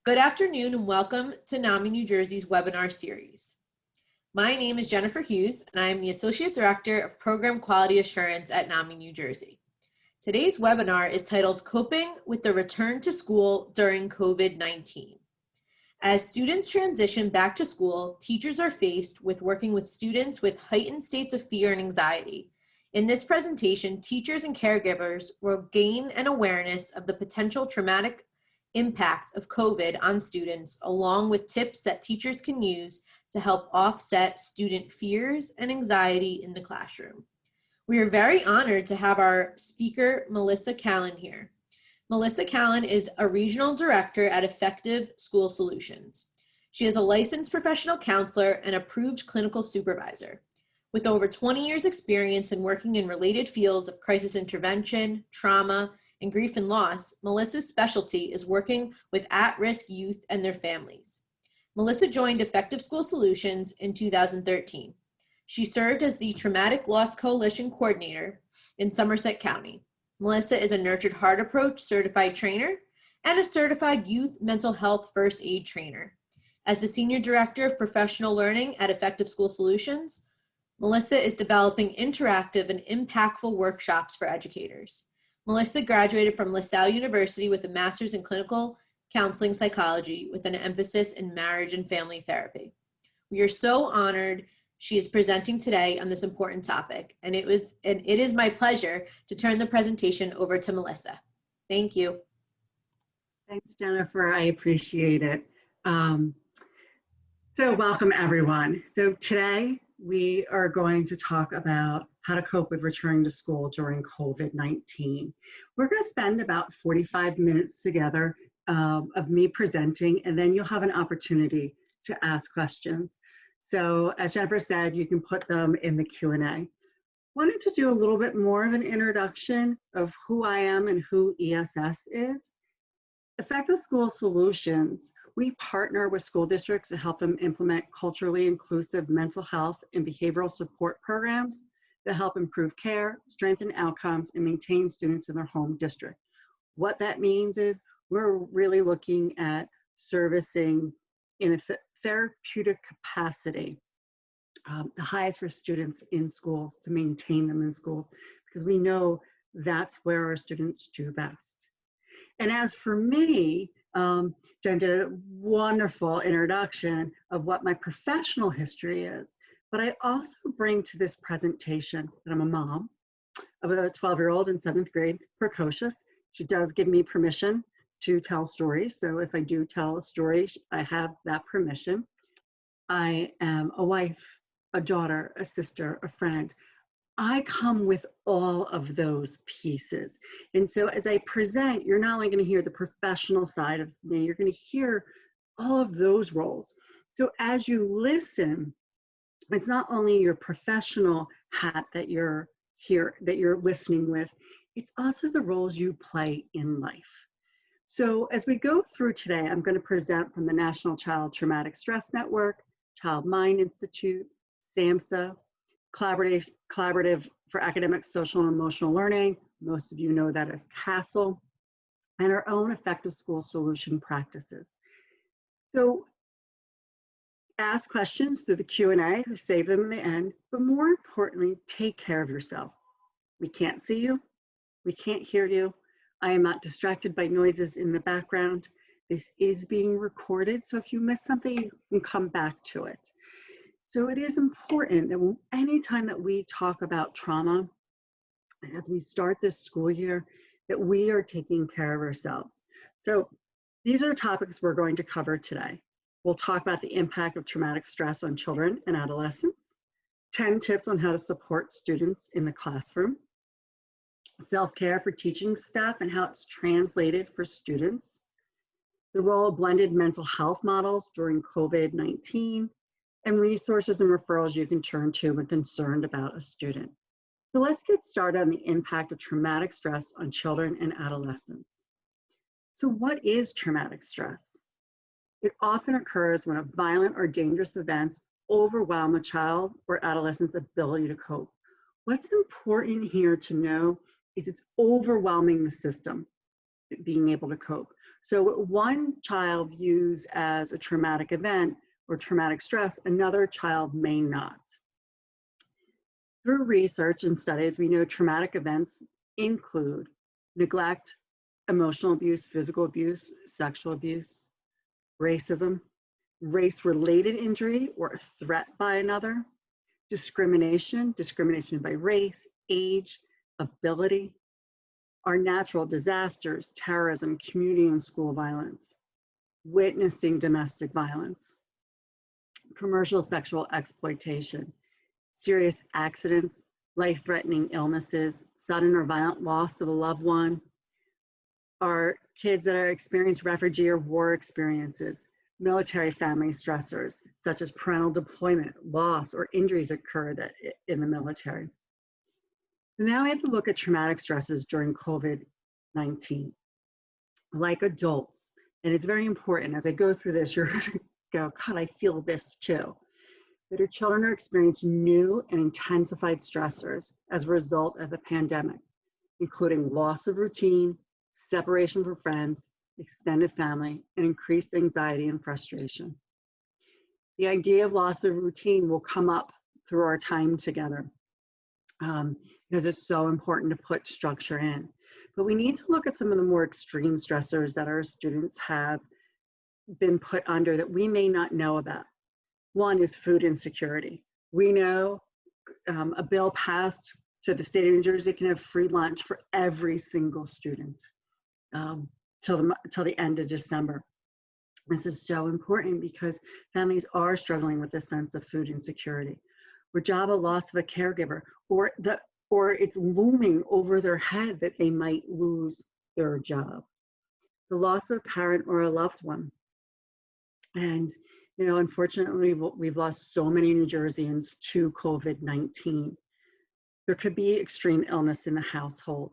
Good afternoon and welcome to NAMI New Jersey's webinar series. My name is Jennifer Hughes and I am the Associate Director of Program Quality Assurance at NAMI New Jersey. Today's webinar is titled Coping with the Return to School During COVID-19. As students transition back to school, teachers are faced with working with students with heightened states of fear and anxiety. In this presentation, teachers and caregivers will gain an awareness of the potential traumatic impact of COVID on students, along with tips that teachers can use to help offset student fears and anxiety in the classroom. We are very honored to have our speaker, Melissa Callan, here. Melissa Callan is a regional director at Effective School Solutions. She is a licensed professional counselor and approved clinical supervisor. With over 20 years experience in working in related fields of crisis intervention, trauma, and grief and loss, Melissa's specialty is working with at-risk youth and their families. Melissa joined Effective School Solutions in 2013. She served as the Traumatic Loss Coalition Coordinator in Somerset County. Melissa is a Nurtured Heart Approach certified trainer and a certified youth mental health first aid trainer. As the Senior Director of Professional Learning at Effective School Solutions, Melissa is developing interactive and impactful workshops for educators. Melissa graduated from LaSalle University with a master's in clinical counseling psychology with an emphasis in marriage and family therapy. We are so honored she is presenting today on this important topic, and it is my pleasure to turn the presentation over to Melissa. Thank you. Thanks, Jennifer. I appreciate it. So welcome, everyone. So today we are going to talk about how to cope with returning to school during COVID-19. We're going to spend about 45 minutes together of me presenting, and then you'll have an opportunity to ask questions. So as Jennifer said, you can put them in the Q&A. Wanted to do a little bit more of an introduction of who I am and who ESS is. Effective School Solutions, we partner with school districts to help them implement culturally inclusive mental health and behavioral support programs that help improve care, strengthen outcomes, and maintain students in their home district. What that means is we're really looking at servicing in a therapeutic capacity, the highest for students in schools, to maintain them in schools, because we know that's where our students do best. And as for me, Jen did a wonderful introduction of what my professional history is, but I also bring to this presentation that I'm a mom of a 12-year-old in 7th grade, precocious. She does give me permission to tell stories, so if I do tell a story, I have that permission. I am a wife, a daughter, a sister, a friend. I come with all of those pieces. And so as I present, you're not only going to hear the professional side of me, you're going to hear all of those roles. So as you listen, it's not only your professional hat that you're here, that you're listening with, it's also the roles you play in life. So as we go through today, I'm going to present from the National Child Traumatic Stress Network, Child Mind Institute, SAMHSA, Collaborative for Academic, Social, and Emotional Learning. Most of you know that as CASEL, and our own Effective School Solution practices. So ask questions through the Q&A, save them in the end, but more importantly, take care of yourself. We can't see you, we can't hear you. I am not distracted by noises in the background. This is being recorded, so if you miss something, you can come back to it. So it is important that anytime that we talk about trauma, as we start this school year, that we are taking care of ourselves. So these are the topics we're going to cover today. We'll talk about the impact of traumatic stress on children and adolescents, 10 tips on how to support students in the classroom, self-care for teaching staff and how it's translated for students, the role of blended mental health models during COVID-19, and resources and referrals you can turn to when concerned about a student. So let's get started on the impact of traumatic stress on children and adolescents. So what is traumatic stress? It often occurs when a violent or dangerous events overwhelm a child or adolescent's ability to cope. What's important here to know is it's overwhelming the system, being able to cope. So what one child views as a traumatic event or traumatic stress, another child may not. Through research and studies, we know traumatic events include neglect, emotional abuse, physical abuse, sexual abuse, racism, race-related injury or a threat by another, discrimination by race, age, ability, our natural disasters, terrorism, community and school violence, witnessing domestic violence, commercial sexual exploitation, serious accidents, life-threatening illnesses, sudden or violent loss of a loved one, our kids that are experiencing refugee or war experiences, military family stressors, such as parental deployment, loss, or injuries occurred in the military. Now we have to look at traumatic stresses during COVID-19. Like adults, and it's very important, as I go through this, you're gonna go, God, I feel this too. That our children are experiencing new and intensified stressors as a result of the pandemic, including loss of routine, separation from friends, extended family, and increased anxiety and frustration. The idea of loss of routine will come up through our time together because it's so important to put structure in. But we need to look at some of the more extreme stressors that our students have been put under that we may not know about. One is food insecurity. We know a bill passed to the state of New Jersey can have free lunch for every single student till the end of December. This is so important because families are struggling with a sense of food insecurity, or job loss of a caregiver, or it's looming over their head that they might lose their job. The loss of a parent or a loved one. And, you know, unfortunately, we've lost so many New Jerseyans to COVID-19. There could be extreme illness in the household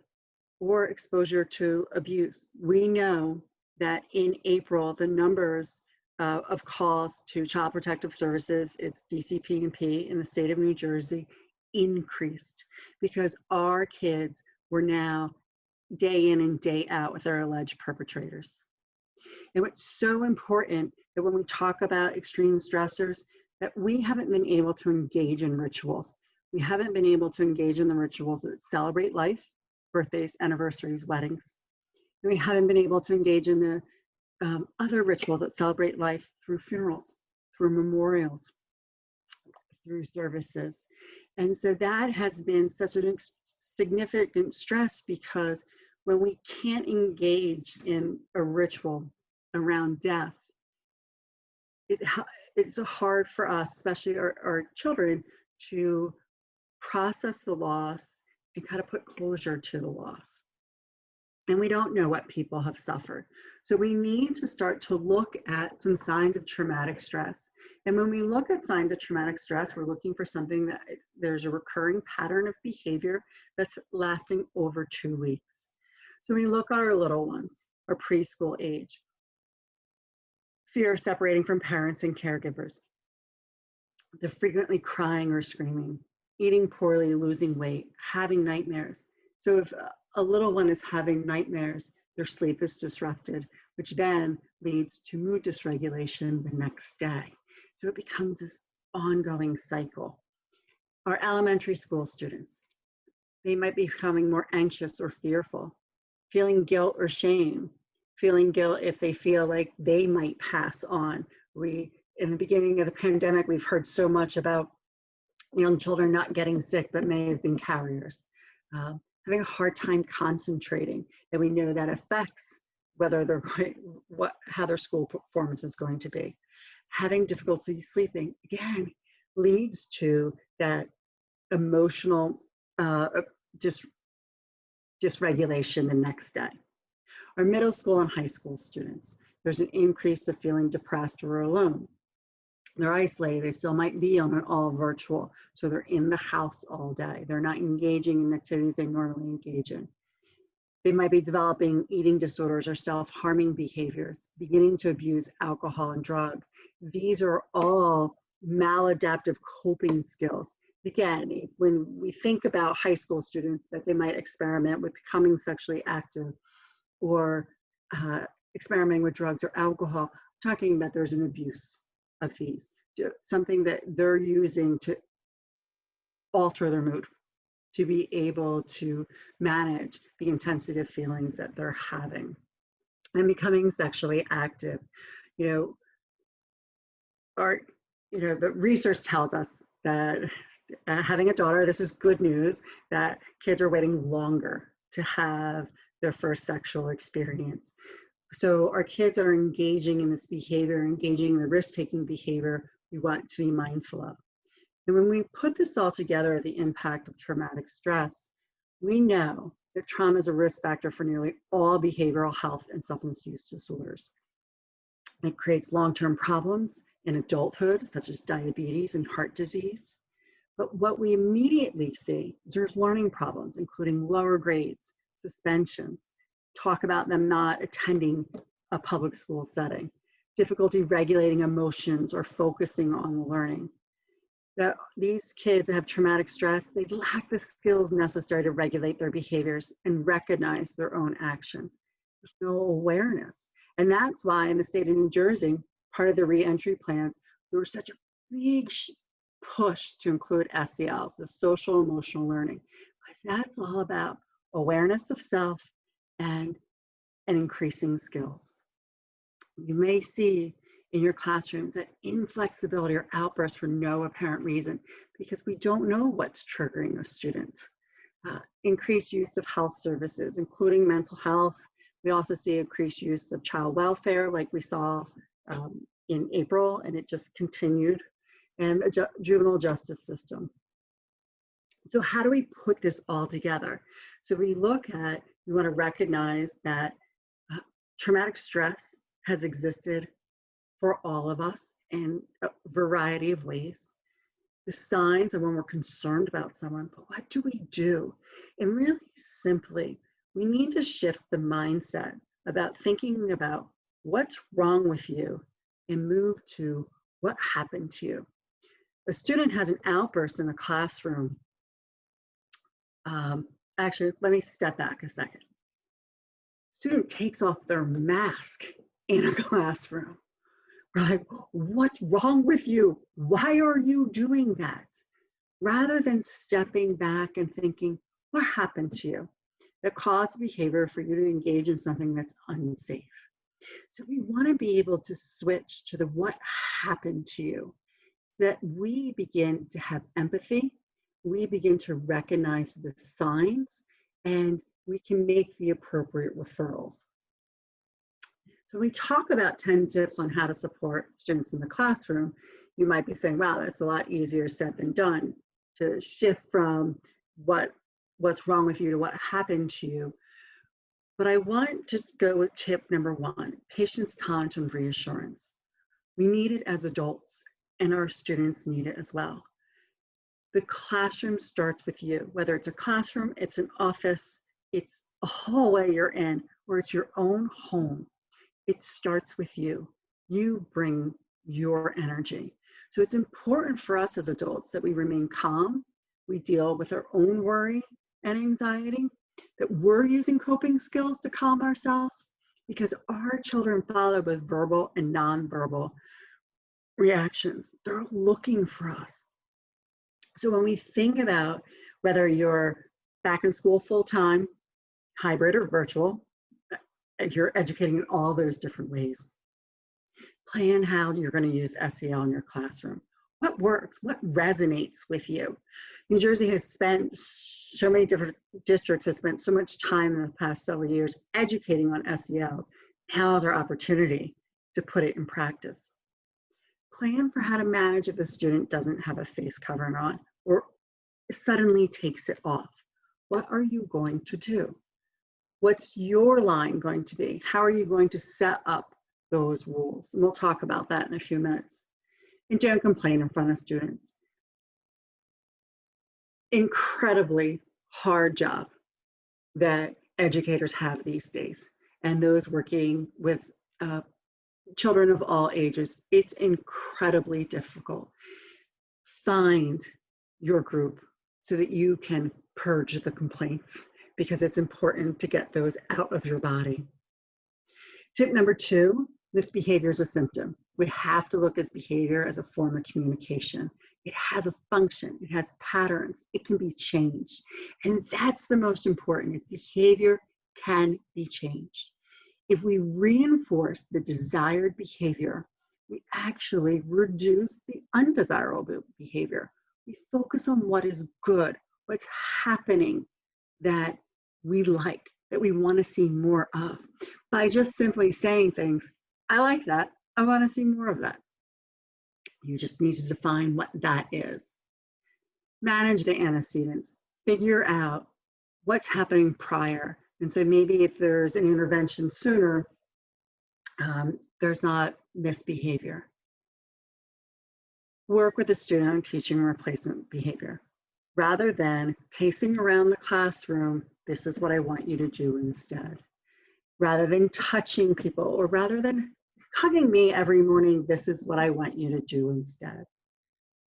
or exposure to abuse. We know that in April, the numbers of calls to Child Protective Services, it's DCP&P in the state of New Jersey, increased because our kids were now day in and day out with our alleged perpetrators. And it's so important that when we talk about extreme stressors, that we haven't been able to engage in rituals. We haven't been able to engage in the rituals that celebrate life, birthdays, anniversaries, weddings. And we haven't been able to engage in the other rituals that celebrate life through funerals, through memorials, through services. And so that has been such a significant stress because when we can't engage in a ritual around death, it's hard for us, especially our children, to process the loss and kind of put closure to the loss. And we don't know what people have suffered. So we need to start to look at some signs of traumatic stress. And when we look at signs of traumatic stress, we're looking for something that there's a recurring pattern of behavior that's lasting over 2 weeks. So we look at our little ones, our preschool age. Fear of separating from parents and caregivers. The frequently crying or screaming, eating poorly, losing weight, having nightmares. So if a little one is having nightmares, their sleep is disrupted, which then leads to mood dysregulation the next day. So it becomes this ongoing cycle. Our elementary school students, they might be becoming more anxious or fearful, feeling guilt or shame, feeling guilt if they feel like they might pass on. In the beginning of the pandemic, we've heard so much about young children not getting sick, but may have been carriers. Having a hard time concentrating, and we know that affects whether they're going, how their school performance is going to be. Having difficulty sleeping, again, leads to that emotional dysregulation the next day. Our middle school and high school students, there's an increase of feeling depressed or alone. They're isolated, they still might be on an all virtual, so they're in the house all day. They're not engaging in activities they normally engage in. They might be developing eating disorders or self-harming behaviors, beginning to abuse alcohol and drugs. These are all maladaptive coping skills. Again, when we think about high school students, that they might experiment with becoming sexually active or experimenting with drugs or alcohol, talking about there's an abuse of these, something that they're using to alter their mood, to be able to manage the intensity of feelings that they're having, and becoming sexually active. You know, the research tells us that having a daughter, this is good news, that kids are waiting longer to have their first sexual experience. So our kids are engaging in this behavior, engaging in the risk-taking behavior we want to be mindful of. And when we put this all together, the impact of traumatic stress, we know that trauma is a risk factor for nearly all behavioral health and substance use disorders. It creates long-term problems in adulthood, such as diabetes and heart disease. But what we immediately see is there's learning problems, including lower grades, suspensions, talk about them not attending a public school setting, difficulty regulating emotions or focusing on learning. That these kids that have traumatic stress, they lack the skills necessary to regulate their behaviors and recognize their own actions. There's no awareness. And that's why in the state of New Jersey, part of the reentry plans, there was such a big push to include SELs, the social emotional learning, because that's all about awareness of self and increasing skills. You may see in your classrooms that inflexibility or outbursts for no apparent reason because we don't know what's triggering a student. Increased use of health services, including mental health. We also see increased use of child welfare like we saw in April, and it just continued, and a juvenile justice system. So how do we put this all together? So we want to recognize that traumatic stress has existed for all of us in a variety of ways. The signs of when we're concerned about someone, but what do we do? And really simply, we need to shift the mindset about thinking about what's wrong with you and move to what happened to you. A student has an outburst in the classroom. Actually, let me step back a second. Student takes off their mask in a classroom. We're like, what's wrong with you? Why are you doing that? Rather than stepping back and thinking, what happened to you that caused behavior for you to engage in something that's unsafe? So we want to be able to switch to the what happened to you, that we begin to have empathy, we begin to recognize the signs, and we can make the appropriate referrals. So we talk about 10 tips on how to support students in the classroom. You might be saying, wow, that's a lot easier said than done, to shift from what's wrong with you to what happened to you. But I want to go with tip number 1, patience, tolerance, and reassurance. We need it as adults, and our students need it as well. The classroom starts with you, whether it's a classroom, it's an office, it's a hallway you're in, or it's your own home. It starts with you. You bring your energy. So it's important for us as adults that we remain calm, we deal with our own worry and anxiety, that we're using coping skills to calm ourselves, because our children follow with verbal and nonverbal reactions. They're looking for us. So when we think about whether you're back in school full-time, hybrid or virtual, you're educating in all those different ways. Plan how you're going to use SEL in your classroom. What works? What resonates with you? New Jersey has spent, so many different districts have spent so much time in the past several years educating on SELs. Now is our opportunity to put it in practice. Plan for how to manage if a student doesn't have a face covering on or suddenly takes it off. What are you going to do? What's your line going to be? How are you going to set up those rules? And we'll talk about that in a few minutes. And don't complain in front of students. Incredibly hard job that educators have these days, and those working with children of all ages. It's incredibly difficult. Find your group so that you can purge the complaints, because it's important to get those out of your body. Tip number 2, misbehavior is a symptom. We have to look at behavior as a form of communication. It has a function, it has patterns, it can be changed. And that's the most important, is behavior can be changed. If we reinforce the desired behavior, we actually reduce the undesirable behavior. We focus on what is good, what's happening that we like, that we want to see more of. By just simply saying things, I like that, I want to see more of that. You just need to define what that is. Manage the antecedents. Figure out what's happening prior. And so maybe if there's an intervention sooner, there's not misbehavior. Work with the student on teaching replacement behavior. Rather than pacing around the classroom, this is what I want you to do instead. Rather than touching people, or rather than hugging me every morning, this is what I want you to do instead.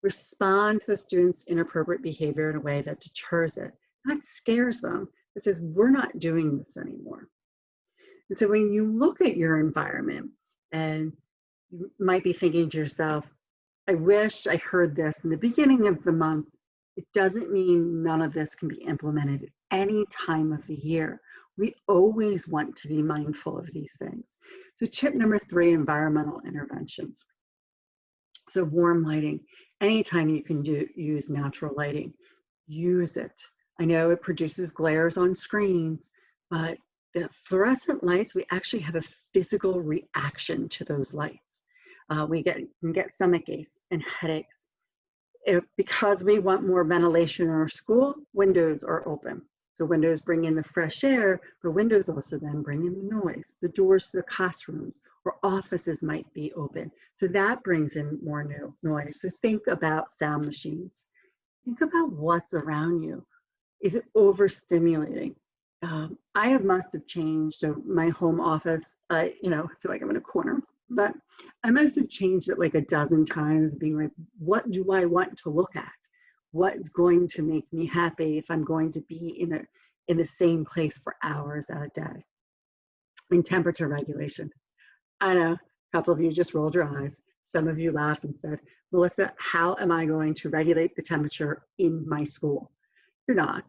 Respond to the student's inappropriate behavior in a way that deters it, not scares them. It says, we're not doing this anymore. And so when you look at your environment, and you might be thinking to yourself, I wish I heard this in the beginning of the month. It doesn't mean none of this can be implemented at any time of the year. We always want to be mindful of these things. So tip number 3, environmental interventions. So warm lighting. Anytime you can use natural lighting, use it. I know it produces glares on screens, but the fluorescent lights, we actually have a physical reaction to those lights. We can get stomach aches and headaches. Because we want more ventilation in our school, windows are open. So windows bring in the fresh air, but windows also then bring in the noise. The doors to the classrooms or offices might be open. So that brings in more noise. So think about sound machines. Think about what's around you. Is it overstimulating? I must have changed my home office. I feel like I'm in a corner, but I must have changed it like a dozen times, being like, what do I want to look at? What's going to make me happy if I'm going to be in the same place for hours at a day? And temperature regulation. I know a couple of you just rolled your eyes. Some of you laughed and said, Melissa, how am I going to regulate the temperature in my school? You're not.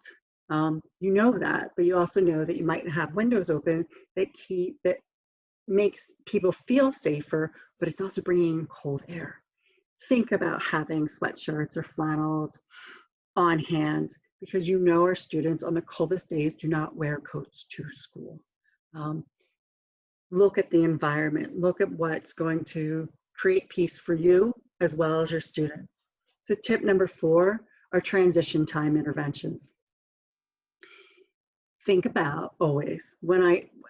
You know that, but you also know that you might have windows open that makes people feel safer, but it's also bringing in cold air. Think about having sweatshirts or flannels on hand, because you know our students on the coldest days do not wear coats to school. Look at the environment. Look at what's going to create peace for you as well as your students. So tip number 4 are transition time interventions. Think about always,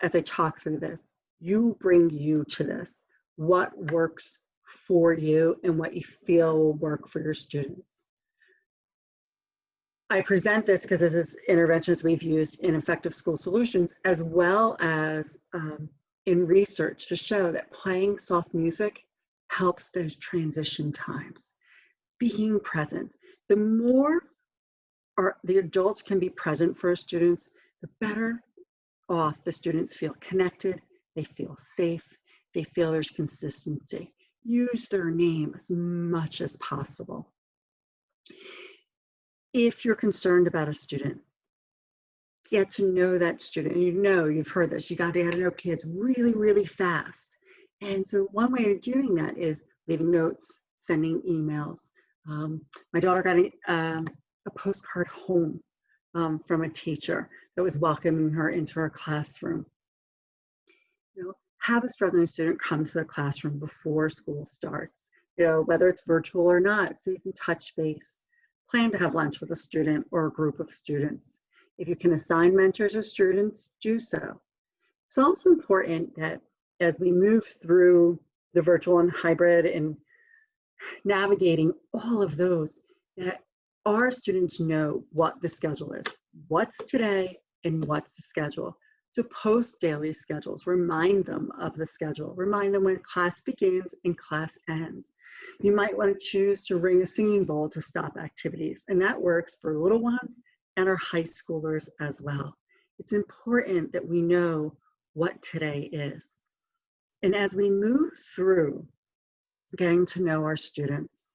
as I talk through this, you bring you to this. What works for you and what you feel will work for your students. I present this because this is interventions we've used in Effective School Solutions, as well as in research to show that playing soft music helps those transition times. Being present. The more the adults can be present for our students, the better off the students feel connected, they feel safe, they feel there's consistency. Use their name as much as possible. If you're concerned about a student, get to know that student. You've heard this, you got to know kids really, really fast. And so one way of doing that is leaving notes, sending emails. My daughter got a postcard home from a teacher that was welcoming her into her classroom. Have a struggling student come to the classroom before school starts, whether it's virtual or not, so you can touch base. Plan to have lunch with a student or a group of students. If you can assign mentors or students, do so. It's also important that as we move through the virtual and hybrid and navigating all of those, that our students know what the schedule is. What's today and what's the schedule? So post daily schedules, remind them of the schedule. Remind them when class begins and class ends. You might want to choose to ring a singing bowl to stop activities, and that works for little ones and our high schoolers as well. It's important that we know what today is. And as we move through getting to know our students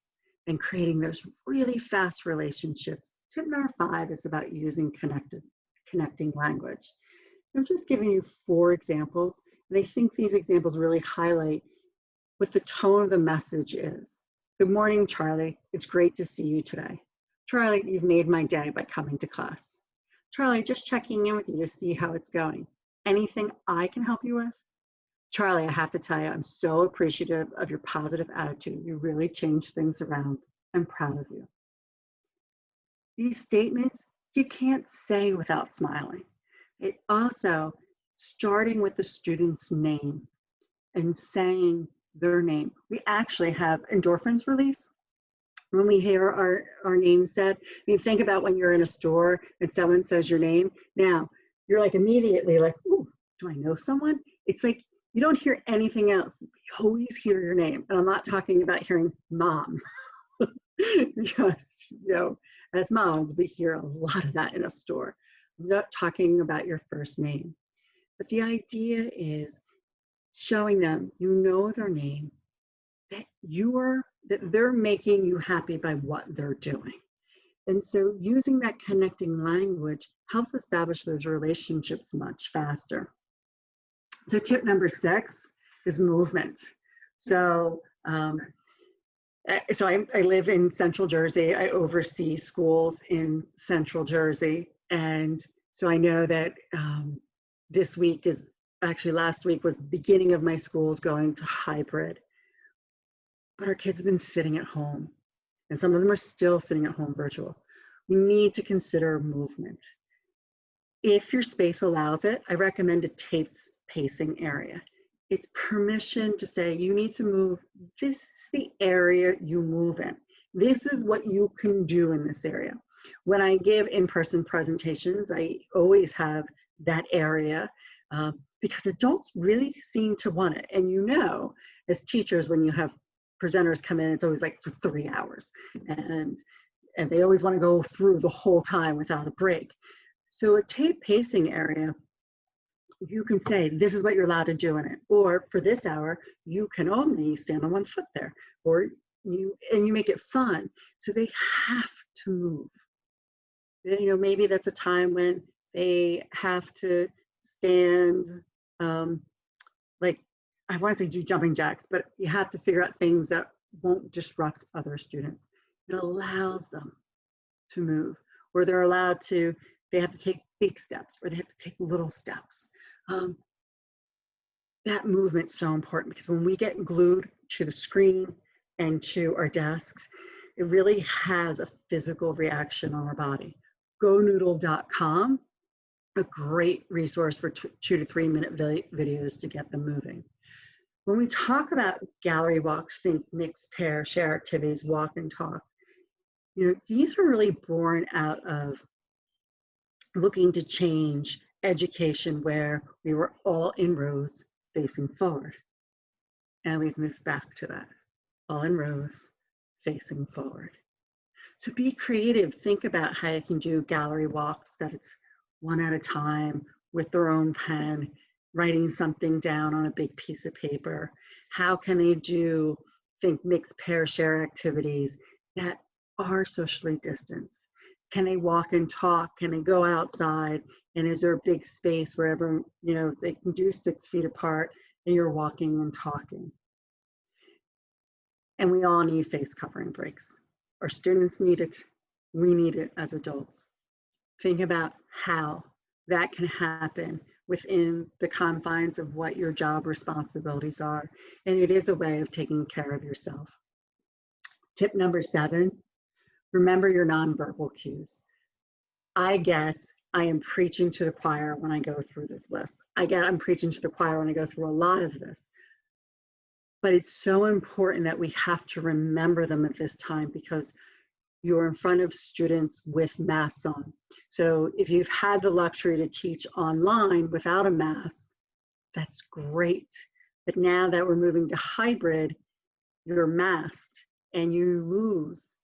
and creating those really fast relationships, tip number 5 is about using connecting language. I'm just giving you 4 examples, and I think these examples really highlight what the tone of the message is. Good morning, Charlie. It's great to see you today. Charlie, you've made my day by coming to class. Charlie, just checking in with you to see how it's going. Anything I can help you with? Charlie, I have to tell you, I'm so appreciative of your positive attitude. You really changed things around. I'm proud of you. These statements, you can't say without smiling. It also, starting with the student's name and saying their name. We actually have endorphins release when we hear our name said. I mean, think about when you're in a store and someone says your name. Now, you're like immediately like, ooh, do I know someone? It's like you don't hear anything else. You always hear your name. And I'm not talking about hearing mom. Because, as moms, we hear a lot of that in a store. I'm not talking about your first name. But the idea is showing them you know their name, that they're making you happy by what they're doing. And so using that connecting language helps establish those relationships much faster. So tip number 6 is movement. So I live in Central Jersey. I oversee schools in Central Jersey. And so I know that this week is, actually last week was the beginning of my schools going to hybrid. But our kids have been sitting at home. And some of them are still sitting at home virtual. We need to consider movement. If your space allows it, I recommend a taped pacing area. It's permission to say, you need to move. This is the area you move in. This is what you can do in this area. When I give in-person presentations, I always have that area because adults really seem to want it. And as teachers, when you have presenters come in, it's always like for 3 hours. And they always want to go through the whole time without a break. So a tape pacing area, you can say, this is what you're allowed to do in it. Or for this hour, you can only stand on one foot there. Or you make it fun. So they have to move. Maybe that's a time when they have to stand, like, I want to say do jumping jacks, but you have to figure out things that won't disrupt other students. It allows them to move, or they have to take big steps, or they have to take little steps. That movement's so important because when we get glued to the screen and to our desks, it really has a physical reaction on our body. GoNoodle.com, a great resource for 2 to 3 minute videos to get them moving. When we talk about gallery walks, think mixed pair, share activities, walk and talk. These are really born out of looking to change education where we were all in rows facing forward. And we've moved back to that, all in rows facing forward. So be creative. Think about how you can do gallery walks, that it's one at a time with their own pen, writing something down on a big piece of paper. How can they think mixed pair share activities that are socially distanced? Can they walk and talk? Can they go outside? And is there a big space wherever, they can do 6 feet apart and you're walking and talking? And we all need face covering breaks. Our students need it. We need it as adults. Think about how that can happen within the confines of what your job responsibilities are. And it is a way of taking care of yourself. Tip number 7, remember your nonverbal cues. I am preaching to the choir when I go through this list. I'm preaching to the choir when I go through a lot of this. But it's so important that we have to remember them at this time because you're in front of students with masks on. So if you've had the luxury to teach online without a mask, that's great. But now that we're moving to hybrid, you're masked and you lose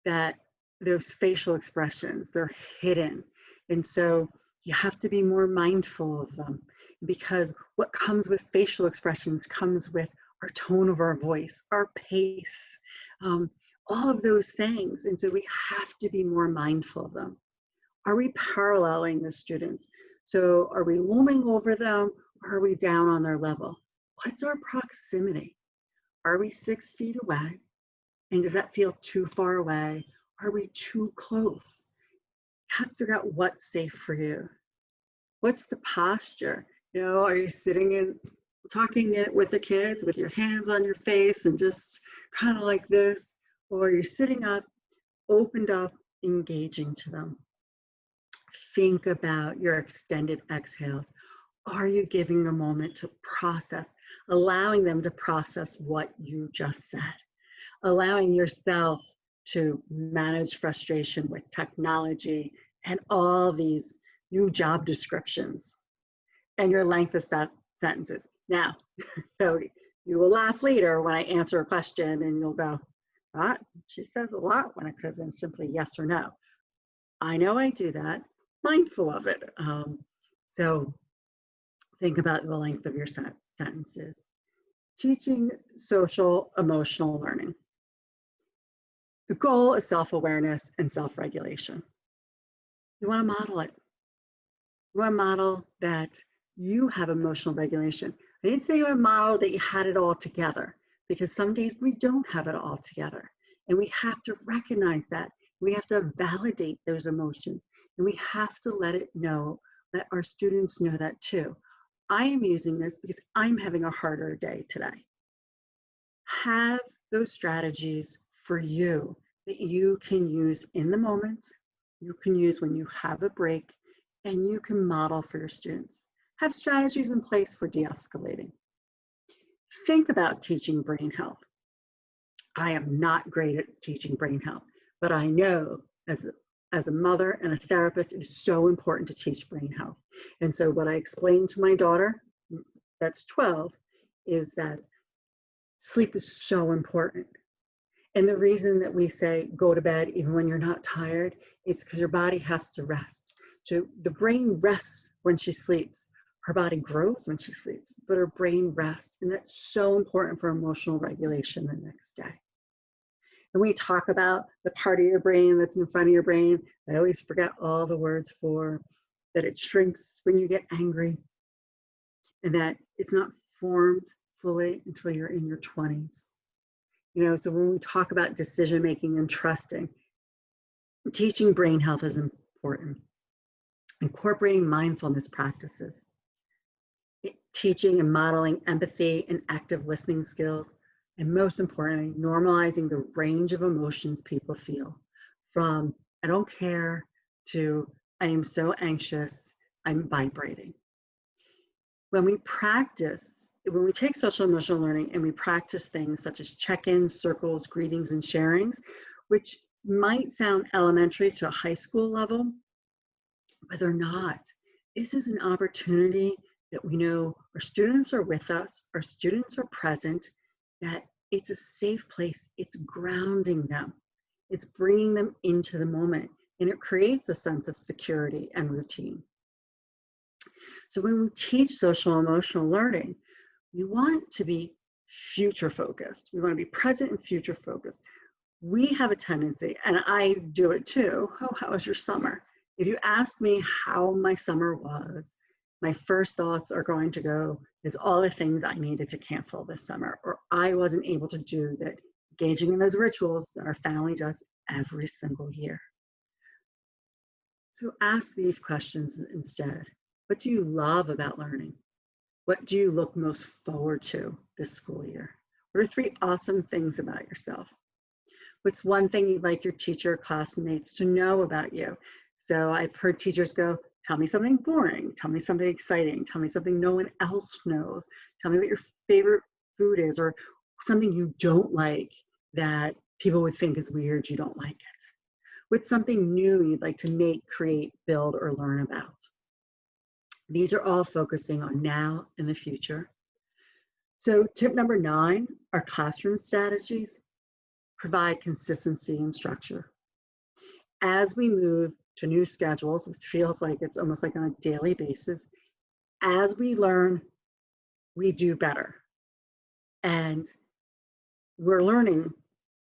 those facial expressions. They're hidden. And so you have to be more mindful of them. because what comes with facial expressions comes with our tone of our voice, our pace, all of those things. And so we have to be more mindful of them. Are we paralleling the students? So are we looming over them, or are we down on their level? What's our proximity? Are we 6 feet away? And does that feel too far away? Are we too close? You have to figure out what's safe for you. What's the posture? You know, are you sitting in, talking with the kids with your hands on your face and just kind of like this? Or you're sitting up, opened up, engaging to them. Think about your extended exhales. Are you giving a moment to process, allowing them to process what you just said? Allowing yourself to manage frustration with technology and all these new job descriptions and your length of sentences. Now, so you will laugh later when I answer a question and you'll go, what? She says a lot when it could have been simply yes or no. I know I do that, mindful of it. So think about the length of your sentences. Teaching social emotional learning. The goal is self-awareness and self-regulation. You want to model it. You want to model that you have emotional regulation. I didn't say you want to model that you had it all together, because some days we don't have it all together. And we have to recognize that. We have to validate those emotions. And we have to let it know that our students know that too. I am using this because I'm having a harder day today. Have those strategies for you that you can use in the moment, you can use when you have a break, and you can model for your students. Have strategies in place for de-escalating. Think about teaching brain health. I am not great at teaching brain health, but I know as a mother and a therapist, it is so important to teach brain health. And so what I explained to my daughter, that's 12, is that sleep is so important. And the reason that we say go to bed even when you're not tired, it's because your body has to rest. So the brain rests when she sleeps. Her body grows when she sleeps, but her brain rests. And that's so important for emotional regulation the next day. And we talk about the part of your brain that's in front of your brain. I always forget all the words for that. It shrinks when you get angry, and that it's not formed fully until you're in your 20s. You know, so when we talk about decision making and trusting, teaching brain health is important. Incorporating mindfulness practices, teaching and modeling empathy and active listening skills, and most importantly, normalizing the range of emotions people feel, from I don't care to I am so anxious, I'm vibrating. When we take social emotional learning and we practice things such as check-ins, circles, greetings, and sharings, which might sound elementary to a high school level, but they're not. This is an opportunity that we know our students are with us, our students are present, that it's a safe place, it's grounding them, it's bringing them into the moment, and it creates a sense of security and routine. So when we teach social emotional learning, we want to be future focused. We want to be present and future focused. We have a tendency, and I do it too. Oh, how was your summer? If you ask me how my summer was, my first thoughts are going to go, is all the things I needed to cancel this summer, or I wasn't able to do that, engaging in those rituals that our family does every single year. So ask these questions instead. What do you love about learning? What do you look most forward to this school year? What are 3 awesome things about yourself? What's one thing you'd like your teacher or classmates to know about you? So I've heard teachers go, tell me something boring, tell me something exciting, tell me something no one else knows, tell me what your favorite food is, or something you don't like that people would think is weird, you don't like it. What's something new you'd like to make, create, build, or learn about? These are all focusing on now and the future. So tip number 9, our classroom strategies provide consistency and structure. As we move to new schedules, it feels like it's almost like on a daily basis, As we learn, we do better. And we're learning,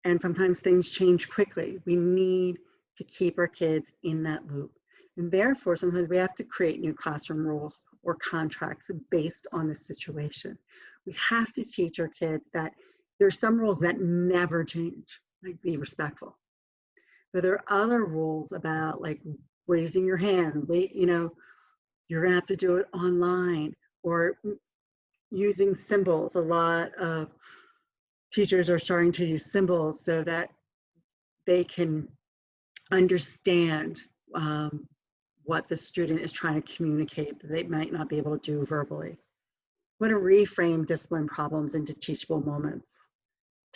and sometimes things change quickly. We need to keep our kids in that loop. And therefore, sometimes we have to create new classroom rules or contracts based on the situation. We have to teach our kids that there's some rules that never change, like be respectful. But there are other rules about like raising your hand, wait, you're gonna have to do it online, or using symbols. A lot of teachers are starting to use symbols so that they can understand what the student is trying to communicate that they might not be able to do verbally. We want to reframe discipline problems into teachable moments.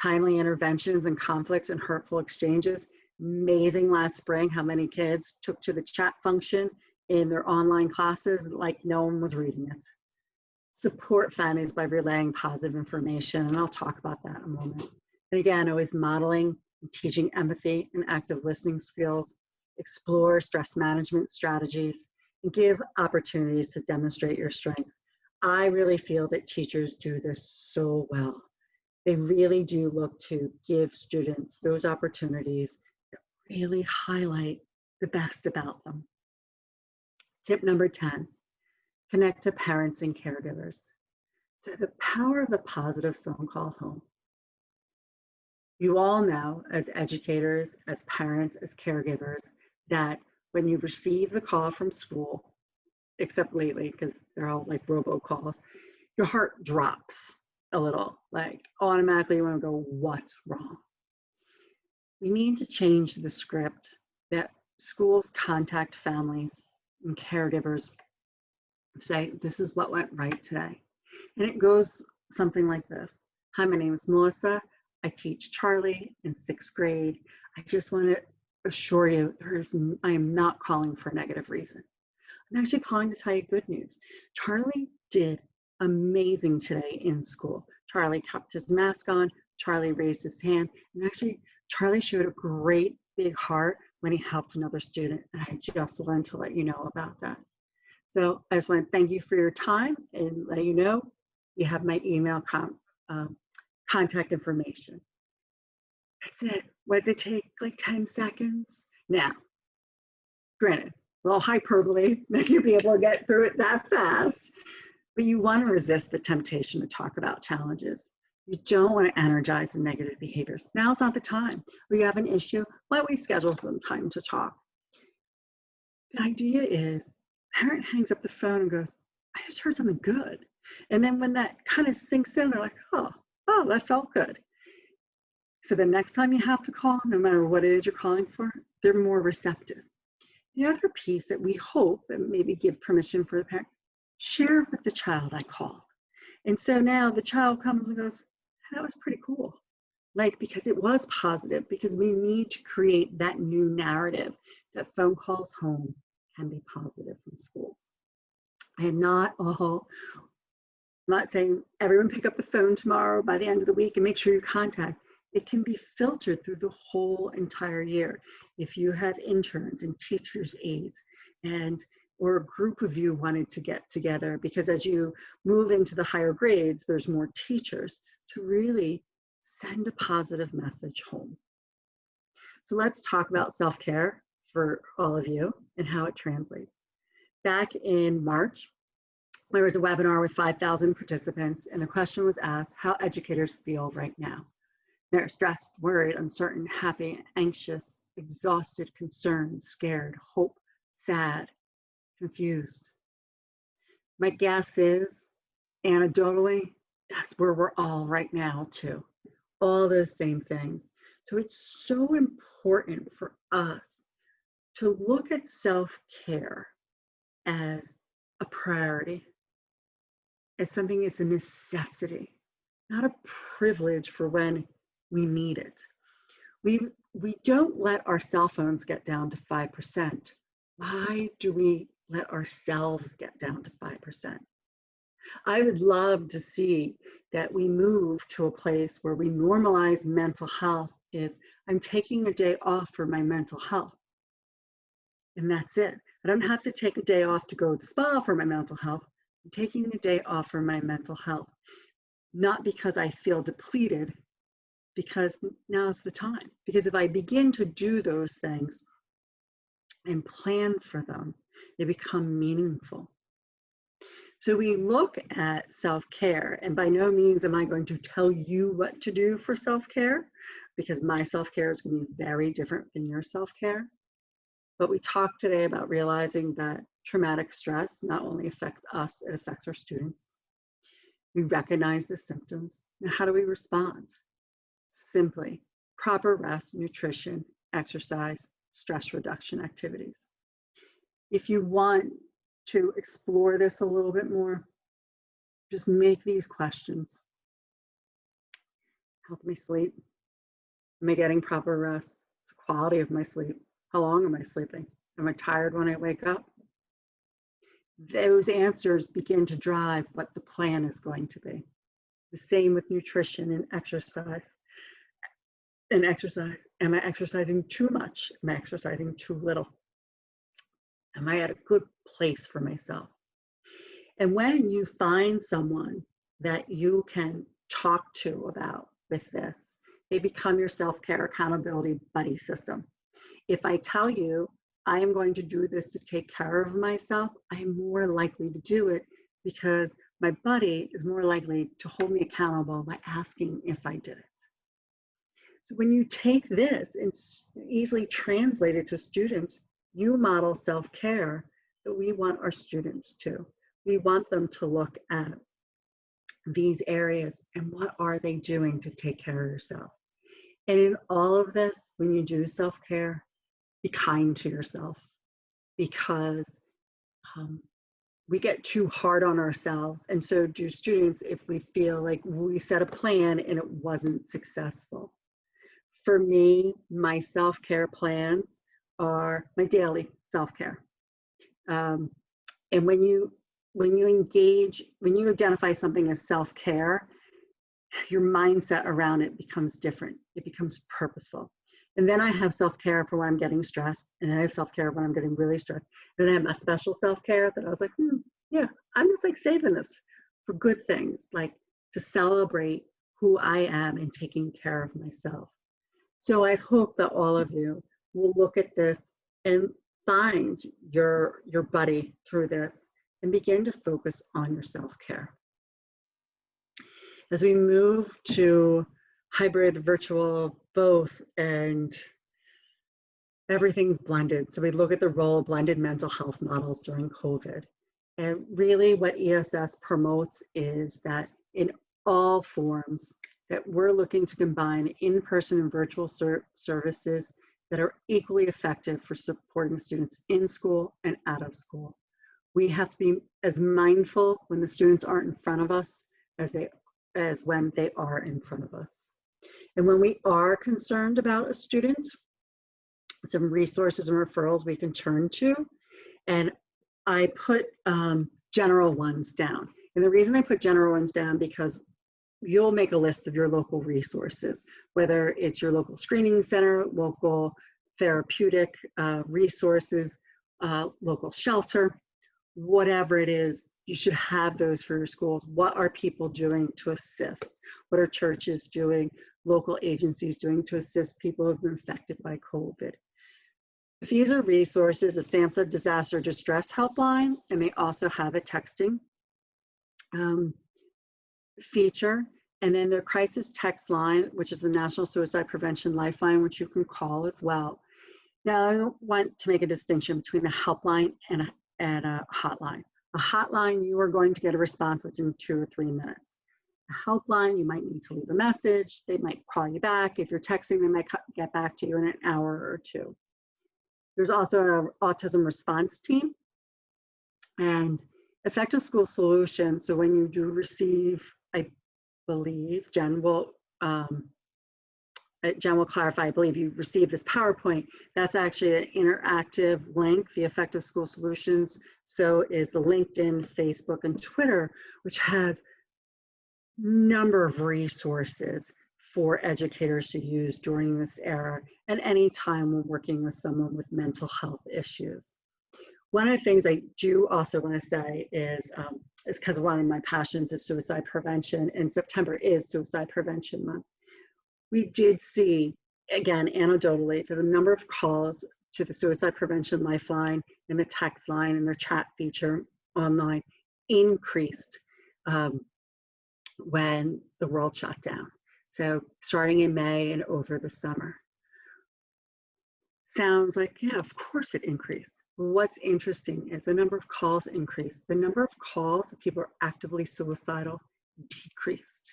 Timely interventions and conflicts and hurtful exchanges. Amazing last spring how many kids took to the chat function in their online classes like no one was reading it. Support families by relaying positive information, and I'll talk about that in a moment. And again, always modeling and teaching empathy and active listening skills, explore stress management strategies, and give opportunities to demonstrate your strengths. I really feel that teachers do this so well. They really do look to give students those opportunities that really highlight the best about them. Tip number 10, connect to parents and caregivers. So the power of a positive phone call home. You all know as educators, as parents, as caregivers, that when you receive the call from school, except lately because they're all like robocalls, your heart drops a little, like automatically you want to go, what's wrong? We need to change the script that schools contact families and caregivers, say, this is what went right today. And it goes something like this. Hi, my name is Melissa. I teach Charlie in 6th grade. I just want to assure you, I am not calling for a negative reason. I'm actually calling to tell you good news. Charlie did amazing today in school. Charlie kept his mask on. Charlie raised his hand. And actually, Charlie showed a great big heart when he helped another student. And I just wanted to let you know about that. So I just want to thank you for your time and let you know you have my email contact information. That's it. What did it take? Like 10 seconds? Now, granted, a little hyperbole, that you'll be able to get through it that fast, but you want to resist the temptation to talk about challenges. You don't want to energize the negative behaviors. Now's not the time. We have an issue. Why don't we schedule some time to talk? The idea is, parent hangs up the phone and goes, I just heard something good. And then when that kind of sinks in, they're like, oh, that felt good. So the next time you have to call, no matter what it is you're calling for, they're more receptive. The other piece that we hope, and maybe give permission for the parent, share with the child I called. And so now the child comes and goes, that was pretty cool. Like, because it was positive, because we need to create that new narrative that phone calls home can be positive from schools. And not all, I'm not saying everyone pick up the phone tomorrow by the end of the week and make sure you contact. It can be filtered through the whole entire year. If you have interns and teachers' aides or a group of you wanted to get together, because as you move into the higher grades, there's more teachers to really send a positive message home. So let's talk about self-care for all of you and how it translates. Back in March, there was a webinar with 5,000 participants, and the question was asked, how educators feel right now. They're stressed, worried, uncertain, happy, anxious, exhausted, concerned, scared, hope, sad, confused. My guess is, anecdotally, that's where we're all right now too. All those same things. So it's so important for us to look at self-care as a priority, as something that's a necessity, not a privilege for when we need it. We don't let our cell phones get down to 5%. Why do we let ourselves get down to 5%? I would love to see that we move to a place where we normalize mental health. If I'm taking a day off for my mental health, and that's it. I don't have to take a day off to go to the spa for my mental health. I'm taking a day off for my mental health, not because I feel depleted, because now's the time. Because if I begin to do those things and plan for them, they become meaningful. So we look at self-care, and by no means am I going to tell you what to do for self-care, because my self-care is going to be very different than your self-care. But we talked today about realizing that traumatic stress not only affects us, it affects our students. We recognize the symptoms. Now, how do we respond? Simply, proper rest, nutrition, exercise, stress reduction activities. If you want to explore this a little bit more, just make these questions. How's my sleep? Am I getting proper rest? What's the quality of my sleep? How long am I sleeping? Am I tired when I wake up? Those answers begin to drive what the plan is going to be. The same with nutrition and exercise. Am I exercising too much? Am I exercising too little? Am I at a good place for myself? And when you find someone that you can talk to about with this, they become your self-care accountability buddy system. If I tell you, I am going to do this to take care of myself, I am more likely to do it because my buddy is more likely to hold me accountable by asking if I did it. So when you take this and easily translate it to students, you model self-care that we want our students to. We want them to look at these areas and what are they doing to take care of yourself. And in all of this, when you do self-care, be kind to yourself, because we get too hard on ourselves, and so do students if we feel like we set a plan and it wasn't successful. For me, my self-care plans are my daily self-care. And when you identify something as self-care, your mindset around it becomes different. It becomes purposeful. And then I have self-care for when I'm getting stressed, and I have self-care when I'm getting really stressed. And then I have a special self-care that I was like, yeah, I'm just like saving this for good things, like to celebrate who I am and taking care of myself. So I hope that all of you will look at this and find your buddy through this and begin to focus on your self-care. As we move to hybrid, virtual, both, and everything's blended. So we look at the role of blended mental health models during COVID. And really what ESS promotes is that in all forms, that we're looking to combine in-person and virtual services that are equally effective for supporting students in school and out of school. We have to be as mindful when the students aren't in front of us as when they are in front of us. And when we are concerned about a student, some resources and referrals we can turn to. And I put general ones down. And the reason I put general ones down, because you'll make a list of your local resources, whether it's your local screening center, local therapeutic resources, local shelter, whatever it is, you should have those for your schools. What are people doing to assist? What are churches doing, local agencies doing to assist people who have been affected by COVID? These are resources, a SAMHSA disaster distress helpline, and they also have a texting feature. And then the crisis text line, which is the National Suicide Prevention Lifeline, which you can call as well. Now, I want to make a distinction between a helpline and a hotline. A hotline, you are going to get a response within 2 or 3 minutes. A helpline, you might need to leave a message. They might call you back. If you're texting, they might get back to you in an hour or 2. There's also an autism response team and effective school solutions. So when you do receive, I believe, Jen will clarify, I believe you received this PowerPoint. That's actually an interactive link, the effective school solutions. So is the LinkedIn, Facebook, and Twitter, which has a number of resources for educators to use during this era and any time we're working with someone with mental health issues. One of the things I do also want to say is because one of my passions is suicide prevention, and September is Suicide Prevention Month. We did see, again, anecdotally, that the number of calls to the Suicide Prevention Lifeline and the text line and their chat feature online increased when the world shut down. So starting in May and over the summer. Sounds like, yeah, of course it increased. What's interesting is the number of calls increased. The number of calls that people are actively suicidal decreased.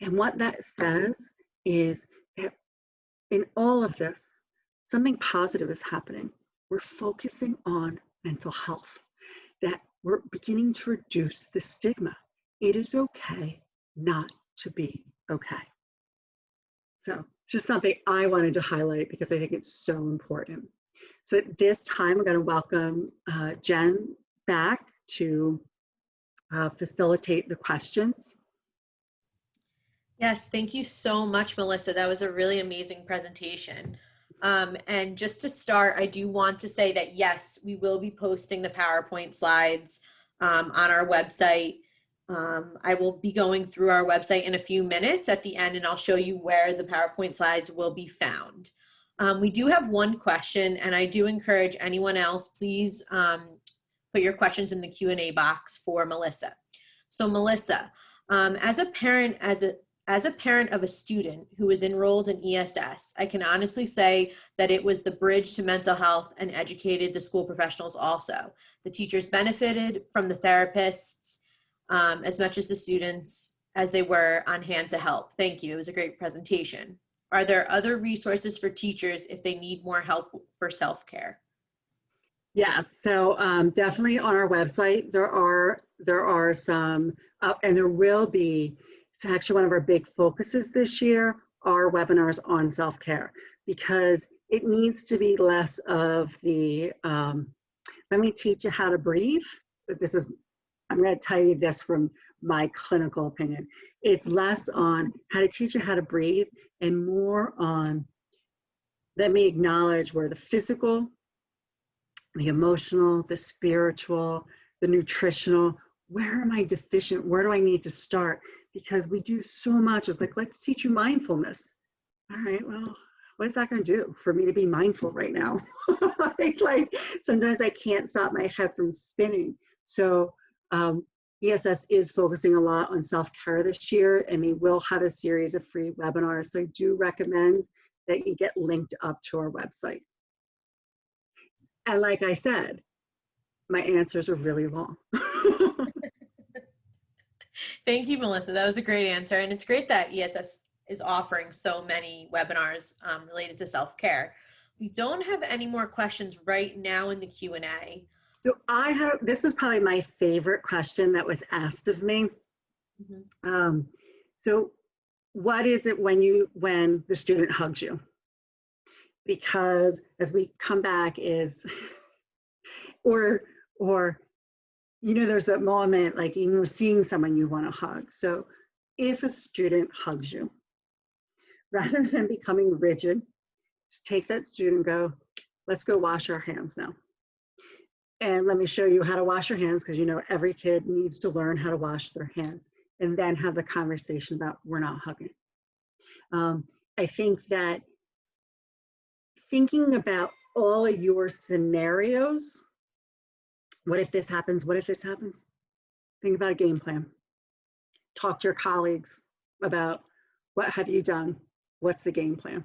And what that says is that in all of this, something positive is happening. We're focusing on mental health, that we're beginning to reduce the stigma. It is okay not to be okay. So it's just something I wanted to highlight because I think it's so important. So at this time, I'm going to welcome Jen back to facilitate the questions. Yes, thank you so much, Melissa. That was a really amazing presentation. And just to start, I do want to say that, yes, we will be posting the PowerPoint slides on our website. I will be going through our website in a few minutes at the end, and I'll show you where the PowerPoint slides will be found. We do have one question, and I do encourage anyone else, please put your questions in the Q&A box for Melissa. So Melissa, as a parent of a student who is enrolled in ESS, I can honestly say that it was the bridge to mental health and educated the school professionals also. The teachers benefited from the therapists as much as the students as they were on hand to help. Thank you. It was a great presentation. Are there other resources for teachers if they need more help for self-care? Yes, so definitely on our website, there are some, and there will be, it's actually one of our big focuses this year, are webinars on self-care, because it needs to be less of the, let me teach you how to breathe. This is, I'm going to tell you this from my clinical opinion. It's less on how to teach you how to breathe and more on, let me acknowledge where the physical, the emotional, the spiritual, the nutritional, where am I deficient? Where do I need to start? Because we do so much. It's like, let's teach you mindfulness. All right, well, what is that going to do for me to be mindful right now? like sometimes I can't stop my head from spinning. So ESS is focusing a lot on self-care this year, and we will have a series of free webinars. So I do recommend that you get linked up to our website. And like I said, my answers are really long. Thank you, Melissa. That was a great answer. And it's great that ESS is offering so many webinars related to self-care. We don't have any more questions right now in the Q&A. So this was probably my favorite question that was asked of me. Mm-hmm. So what is it when the student hugs you? Because as we come back is, or there's that moment like seeing someone you want to hug. So if a student hugs you, rather than becoming rigid, just take that student and go, let's go wash our hands now. And let me show you how to wash your hands, because every kid needs to learn how to wash their hands, and then have the conversation about we're not hugging. I think that thinking about all of your scenarios, what if this happens? What if this happens? Think about a game plan. Talk to your colleagues about what have you done? What's the game plan?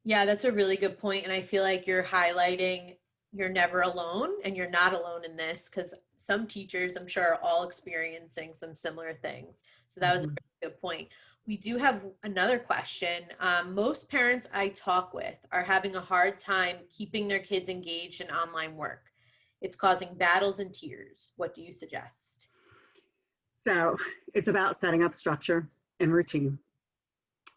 Yeah, that's a really good point. And I feel like you're highlighting you're never alone, and you're not alone in this, because some teachers, I'm sure, are all experiencing some similar things. So that was a really good point. We do have another question. Most parents I talk with are having a hard time keeping their kids engaged in online work. It's causing battles and tears. What do you suggest? So it's about setting up structure and routine.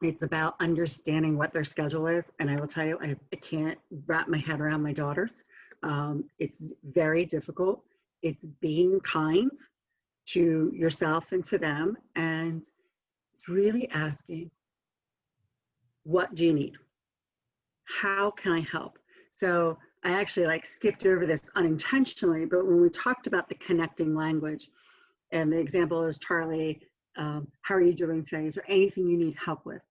It's about understanding what their schedule is. And I will tell you, I can't wrap my head around my daughters. It's very difficult. It's being kind to yourself and to them. And it's really asking, what do you need? How can I help? So I actually like skipped over this unintentionally, but when we talked about the connecting language, and the example is, Charlie, how are you doing today? Is there anything you need help with?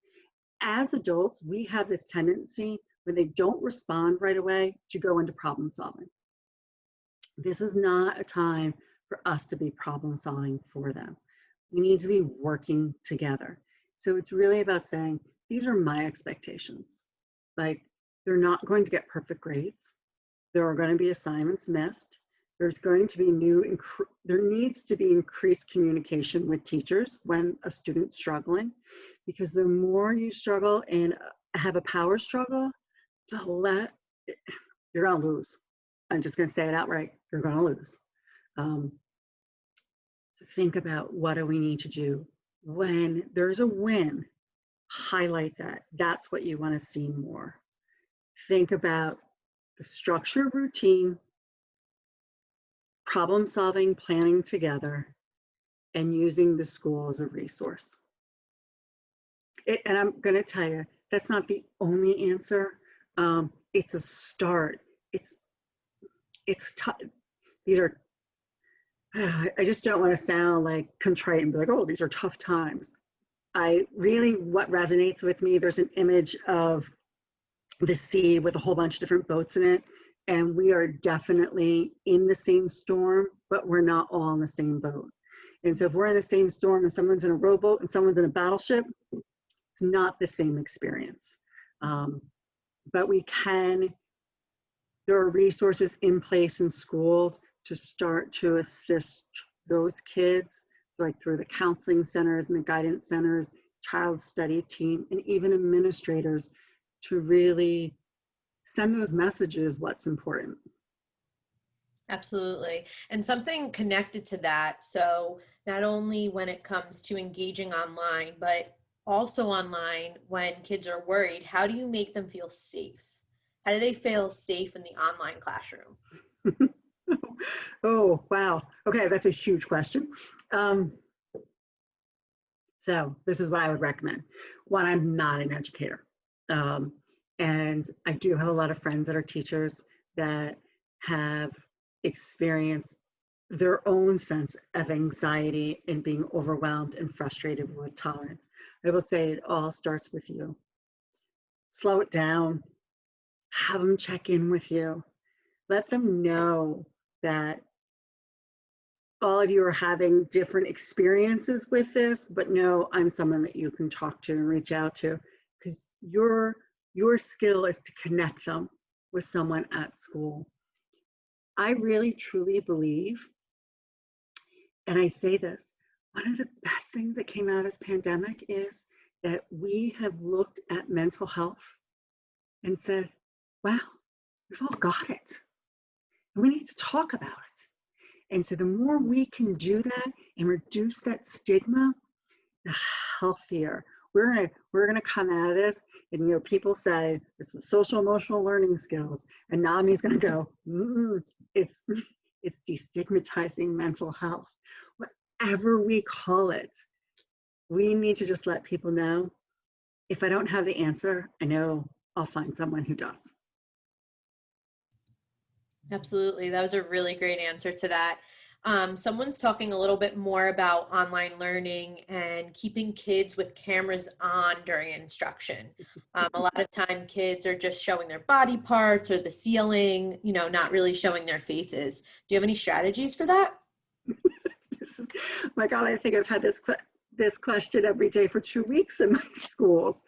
As adults, we have this tendency when they don't respond right away to go into problem solving. This is not a time for us to be problem solving for them. We need to be working together. So it's really about saying, these are my expectations. Like, they're not going to get perfect grades. There are going to be assignments missed. There's going to be there needs to be increased communication with teachers when a student's struggling, because the more you struggle and have a power struggle, the less you're going to lose. I'm just going to say it outright. You're going to lose. Think about, what do we need to do? When there's a win, highlight that. That's what you want to see more. Think about the structure, routine, problem solving, planning together, and using the school as a resource. And I'm going to tell you, that's not the only answer. It's a start. It's tough. These are, I just don't want to sound like contrite and be like, oh, these are tough times. What resonates with me, there's an image of the sea with a whole bunch of different boats in it. And we are definitely in the same storm, but we're not all in the same boat. And so if we're in the same storm and someone's in a rowboat and someone's in a battleship, it's not the same experience. But there are resources in place in schools to start to assist those kids, like through the counseling centers and the guidance centers, child study team, and even administrators, to really send those messages what's important. Absolutely. And something connected to that. So not only when it comes to engaging online, but also online when kids are worried, how do you make them feel safe? How do they feel safe in the online classroom? Oh, wow. Okay, that's a huge question. So this is what I would recommend. One, I'm not an educator. And I do have a lot of friends that are teachers that have experienced their own sense of anxiety and being overwhelmed and frustrated with tolerance. I will say it all starts with you. Slow it down. Have them check in with you. Let them know that all of you are having different experiences with this, but no, I'm someone that you can talk to and reach out to, because your skill is to connect them with someone at school. I really, truly believe, and I say this, one of the best things that came out of this pandemic is that we have looked at mental health and said, wow, we've all got it. And we need to talk about it. And so the more we can do that and reduce that stigma, the healthier. We're gonna come out of this, and people say it's the social emotional learning skills, and NAMI's gonna go, it's destigmatizing mental health. Whatever we call it, we need to just let people know, if I don't have the answer, I know I'll find someone who does. Absolutely. That was a really great answer to that. Someone's talking a little bit more about online learning and keeping kids with cameras on during instruction. A lot of time kids are just showing their body parts or the ceiling, not really showing their faces. Do you have any strategies for that? My God, I think I've had this question every day for 2 weeks in my schools.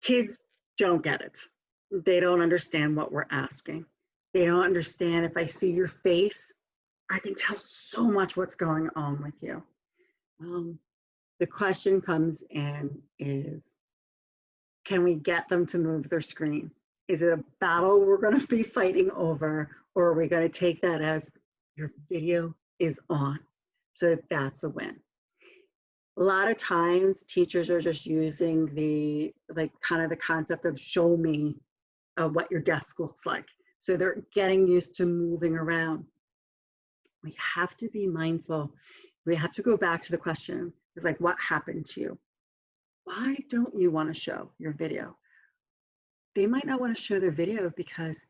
Kids don't get it. They don't understand what we're asking. They don't understand, if I see your face, I can tell so much what's going on with you. The question comes in is, can we get them to move their screen? Is it a battle we're going to be fighting over, or are we going to take that as your video is on? So that's a win. A lot of times teachers are just using the concept of show me what your desk looks like. So they're getting used to moving around. We have to be mindful. We have to go back to the question. It's like, what happened to you? Why don't you want to show your video? they might not want to show their video because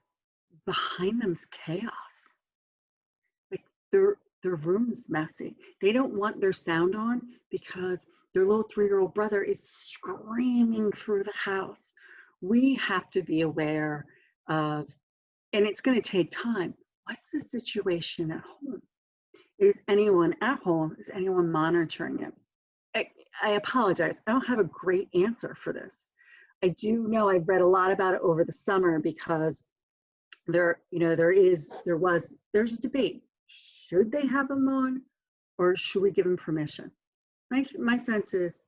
behind them's chaos. Like their room's messy. They don't want their sound on because their little 3-year-old brother is screaming through the house. We have to be aware of, and it's going to take time. What's the situation at home? Is anyone at home? Is anyone monitoring it? I apologize. I don't have a great answer for this. I do know I've read a lot about it over the summer because there's a debate. Should they have them on, or should we give them permission? My sense is,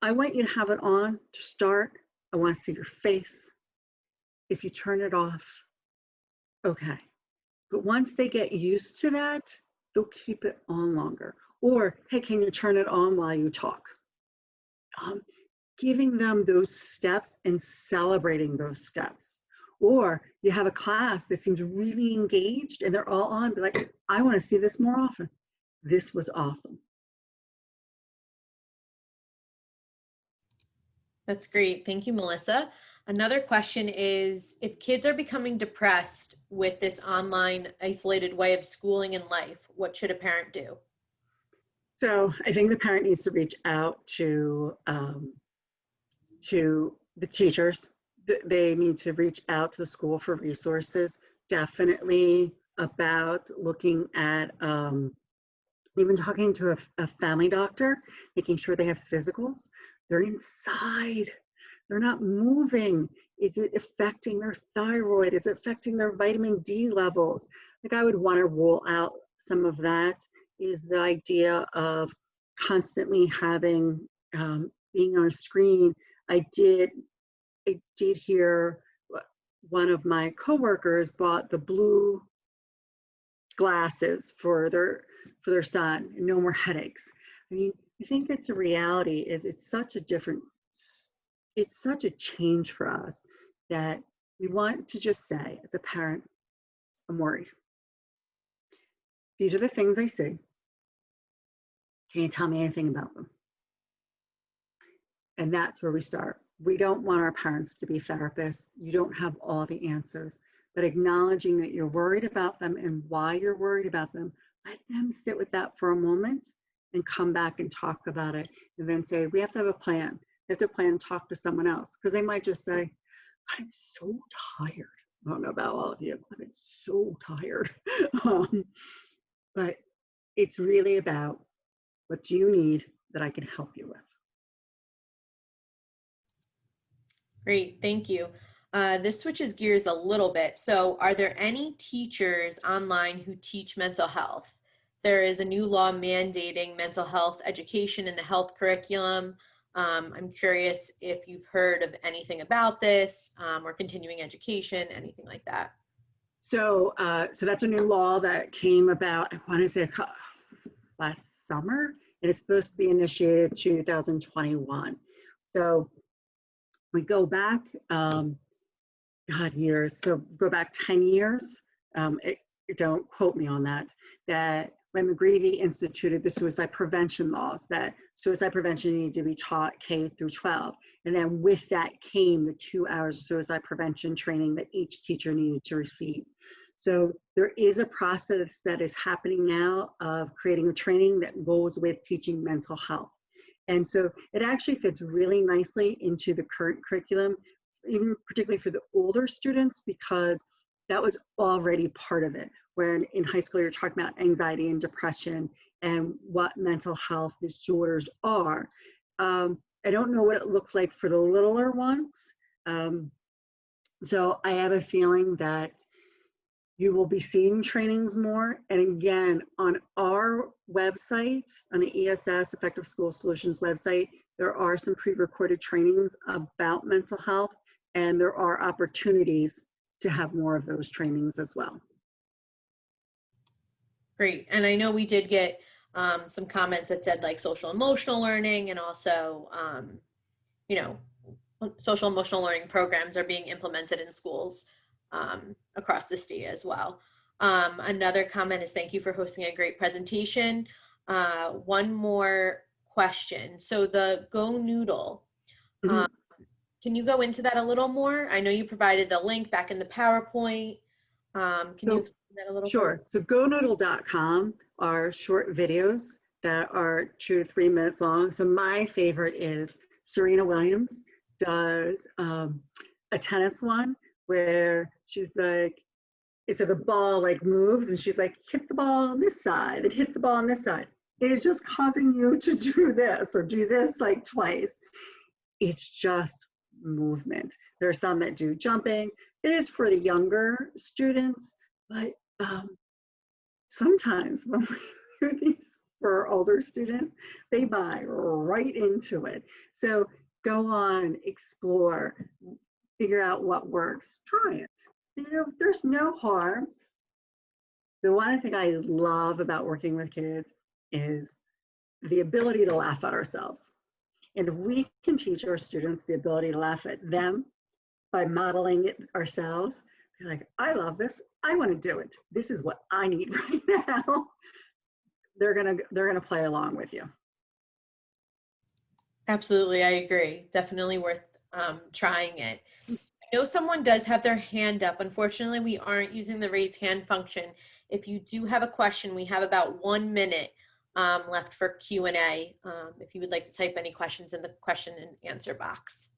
I want you to have it on to start. I want to see your face. If you turn it off, okay. But once they get used to that, they'll keep it on longer. Or, hey, can you turn it on while you talk? Giving them those steps and celebrating those steps. Or you have a class that seems really engaged and they're all on, be like, I want to see this more often. This was awesome. That's great. Thank you, Melissa. Another question is, if kids are becoming depressed with this online isolated way of schooling and life, what should a parent do? So I think the parent needs to reach out to the teachers. They need to reach out to the school for resources, definitely about looking at even talking to a family doctor, making sure they have physicals. They're inside, they're not moving. Is it affecting their thyroid? Is it affecting their vitamin D levels? Like, I would want to rule out some of that. Is the idea of constantly having, being on a screen. I did hear one of my coworkers bought the blue glasses for their son, and no more headaches. I mean, I think that's a reality. Is it's such a change for us that we want to just say, as a parent, I'm worried. These are the things I see. Can you tell me anything about them? And that's where we start. We don't want our parents to be therapists. You don't have all the answers, but acknowledging that you're worried about them and why you're worried about them, let them sit with that for a moment and come back and talk about it. And then say, we have to have a plan. We have to plan and talk to someone else, because they might just say, I'm so tired. I don't know about all of you. I'm so tired. But it's really about, what do you need that I can help you with? Great, thank you. This switches gears a little bit. So are there any teachers online who teach mental health? There is a new law mandating mental health education in the health curriculum. I'm curious if you've heard of anything about this, or continuing education, anything like that. So that's a new law that came about, I want to say last summer, and it's supposed to be initiated 2021. So we go back, years. So go back 10 years. Don't quote me on that when McGreevy instituted the suicide prevention laws, that suicide prevention needed to be taught K through 12. And then with that came the 2 hours of suicide prevention training that each teacher needed to receive. So there is a process that is happening now of creating a training that goes with teaching mental health. And so it actually fits really nicely into the current curriculum, even particularly for the older students, because that was already part of it. When in high school, you're talking about anxiety and depression and what mental health disorders are. I don't know what it looks like for the littler ones. So I have a feeling that you will be seeing trainings more. And again, on our website, on the ESS Effective School Solutions website, there are some pre-recorded trainings about mental health, and there are opportunities to have more of those trainings as well. Great. And I know we did get some comments that said like social emotional learning, and also, social emotional learning programs are being implemented in schools across the state as well. Another comment is, thank you for hosting a great presentation. One more question. So the Go Noodle, Can you go into that a little more? I know you provided the link back in the PowerPoint. Can you explain that a little Sure. So GoNoodle.com are short videos that are 2 to 3 minutes long. So my favorite is Serena Williams does a tennis one where she's like, so the ball like moves and she's like, hit the ball on this side and hit the ball on this side. It is just causing you to do this or do this like twice. It's just movement. There are some that do jumping. It is for the younger students, but sometimes when we do these for older students, they buy right into it. So go on, explore, figure out what works, try it. You know, there's no harm. The one thing I love about working with kids is the ability to laugh at ourselves. And if we can teach our students the ability to laugh at them by modeling it ourselves, be like, I love this, I want to do it. This is what I need right now. They're gonna play along with you. Absolutely, I agree. Definitely worth trying it. I know someone does have their hand up. Unfortunately, we aren't using the raise hand function. If you do have a question, we have about 1 minute left for Q&A. If you would like to type any questions in the question and answer box.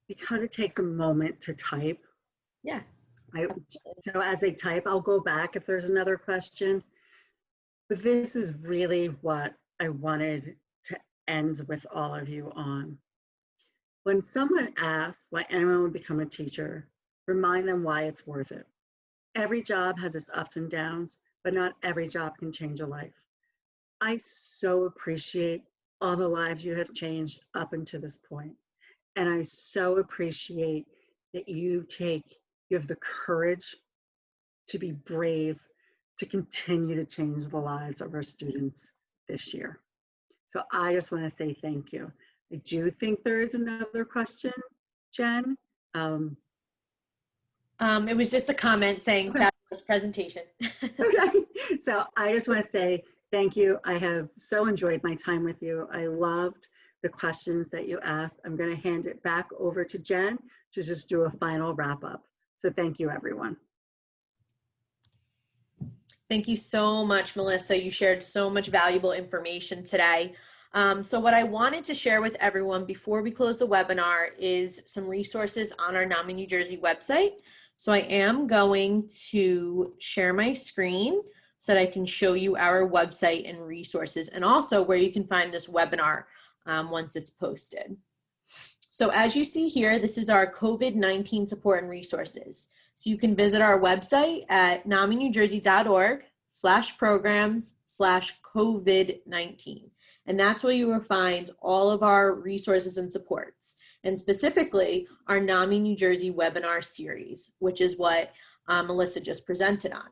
Because it takes a moment to type. Yeah. So as they type, I'll go back if there's another question. But this is really what I wanted to end with all of you on. When someone asks why anyone would become a teacher, remind them why it's worth it. Every job has its ups and downs, but not every job can change a life. I so appreciate all the lives you have changed up until this point. And I so appreciate that you have the courage to be brave, to continue to change the lives of our students this year. So I just want to say thank you. I do think there is another question, Jen. It was just a comment saying fabulous presentation. Okay, so I just want to say thank you. I have so enjoyed my time with you. I loved the questions that you asked. I'm going to hand it back over to Jen to just do a final wrap up. So thank you, everyone. Thank you so much, Melissa. You shared so much valuable information today. So what I wanted to share with everyone before we close the webinar is some resources on our NAMI New Jersey website. So I am going to share my screen so that I can show you our website and resources, and also where you can find this webinar once it's posted. So as you see here, this is our COVID-19 support and resources. So you can visit our website at naminewjersey.org/programs/COVID-19. And that's where you will find all of our resources and supports, and specifically our NAMI New Jersey webinar series, which is what Melissa just presented on.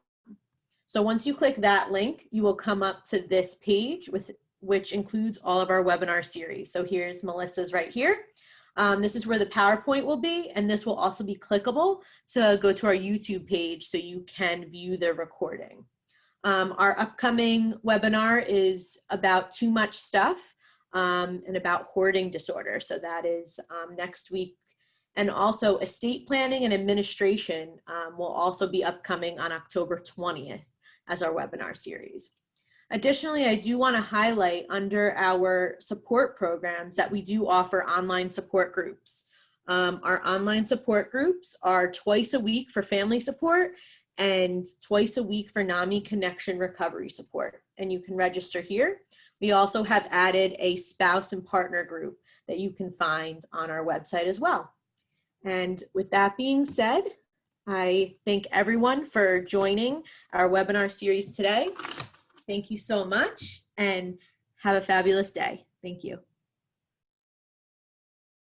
So once you click that link, you will come up to this page which includes all of our webinar series. So here's Melissa's right here. This is where the PowerPoint will be, and this will also be clickable to go to our YouTube page so you can view the recording. Our upcoming webinar is about too much stuff and about hoarding disorder. So that is next week. And also estate planning and administration will also be upcoming on October 20th as our webinar series. Additionally, I do want to highlight under our support programs that we do offer online support groups. Our online support groups are twice a week for family support and twice a week for NAMI Connection Recovery support. And you can register here. We also have added a spouse and partner group that you can find on our website as well. And with that being said, I thank everyone for joining our webinar series today. Thank you so much and have a fabulous day. Thank you.